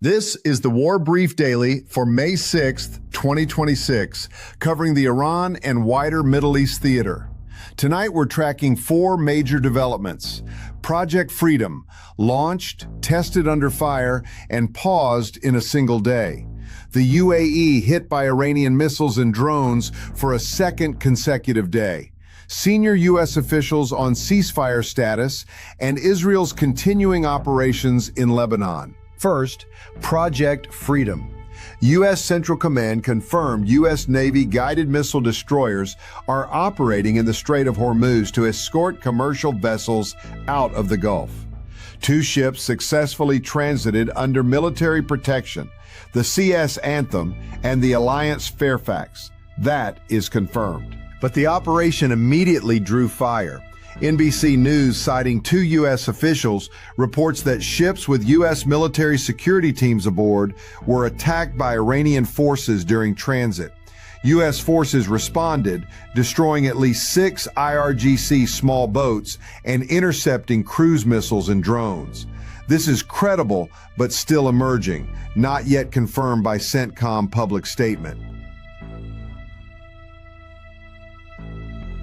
This is the War Brief Daily for May 6th, 2026, covering the Iran and wider Middle East theater. Tonight we're tracking four major developments. Project Freedom, launched, tested under fire, and paused in a single day. The UAE hit by Iranian missiles and drones for a second consecutive day. Senior U.S. officials on ceasefire status, and Israel's continuing operations in Lebanon. First, Project Freedom. U.S. Central Command confirmed U.S. Navy guided missile destroyers are operating in the Strait of Hormuz to escort commercial vessels out of the Gulf. Two ships successfully transited under military protection, the CS Anthem and the Alliance Fairfax. That is confirmed. But the operation immediately drew fire. NBC News, citing two U.S. officials, reports that ships with U.S. military security teams aboard were attacked by Iranian forces during transit. U.S. forces responded, destroying at least 6 IRGC small boats and intercepting cruise missiles and drones. This is credible, but still emerging, not yet confirmed by CENTCOM public statement.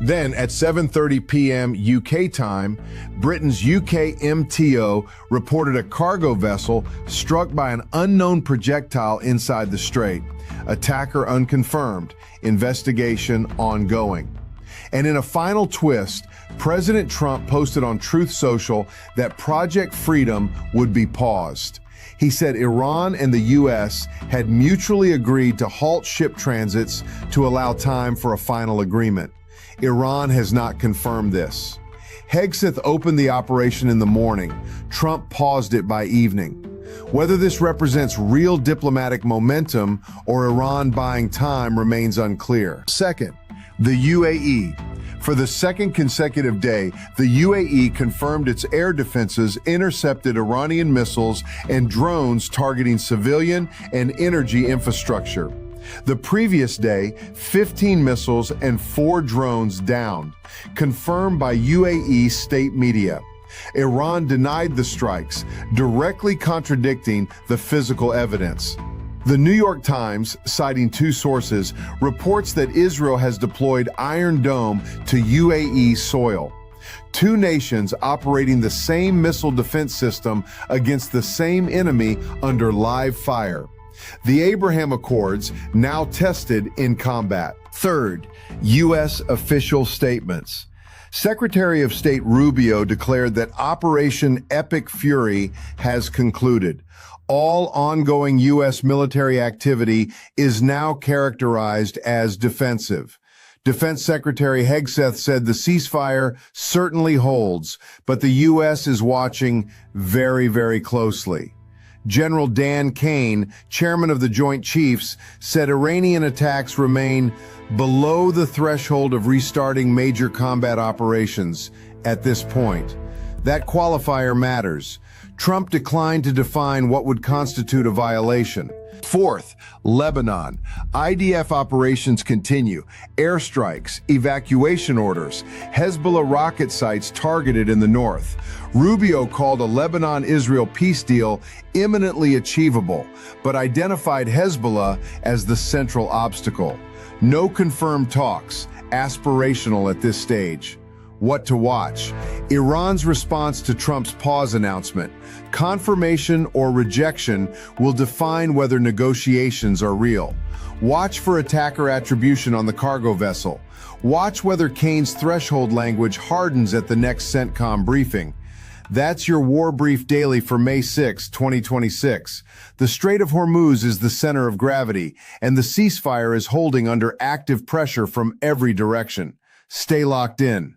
Then, at 7:30 p.m. UK time, Britain's UK MTO reported a cargo vessel struck by an unknown projectile inside the strait. Attacker unconfirmed. Investigation ongoing. And in a final twist, President Trump posted on Truth Social that Project Freedom would be paused. He said Iran and the U.S. had mutually agreed to halt ship transits to allow time for a final agreement. Iran has not confirmed this. Hegseth opened the operation in the morning. Trump paused it by evening. Whether this represents real diplomatic momentum or Iran buying time remains unclear. Second, the UAE. For the second consecutive day, the UAE confirmed its air defenses intercepted Iranian missiles and drones targeting civilian and energy infrastructure. The previous day, 15 missiles and 4 drones downed, confirmed by UAE state media. Iran denied the strikes, directly contradicting the physical evidence. The New York Times, citing two sources, reports that Israel has deployed Iron Dome to UAE soil. Two nations operating the same missile defense system against the same enemy under live fire. The Abraham Accords now tested in combat. Third, U.S. official statements. Secretary of State Rubio declared that Operation Epic Fury has concluded. All ongoing U.S. military activity is now characterized as defensive. Defense Secretary Hegseth said the ceasefire certainly holds, but the U.S. is watching very, very closely. General Dan Kane, chairman of the Joint Chiefs, said Iranian attacks remain below the threshold of restarting major combat operations at this point. That qualifier matters. Trump declined to define what would constitute a violation. Fourth, Lebanon. IDF operations continue. Airstrikes, evacuation orders, Hezbollah rocket sites targeted in the north. Rubio called a Lebanon-Israel peace deal imminently achievable, but identified Hezbollah as the central obstacle. No confirmed talks, aspirational at this stage. What to watch? Iran's response to Trump's pause announcement. Confirmation or rejection will define whether negotiations are real. Watch for attacker attribution on the cargo vessel. Watch whether Kane's threshold language hardens at the next CENTCOM briefing. That's your War Brief Daily for May 6, 2026. The Strait of Hormuz is the center of gravity, and the ceasefire is holding under active pressure from every direction. Stay locked in.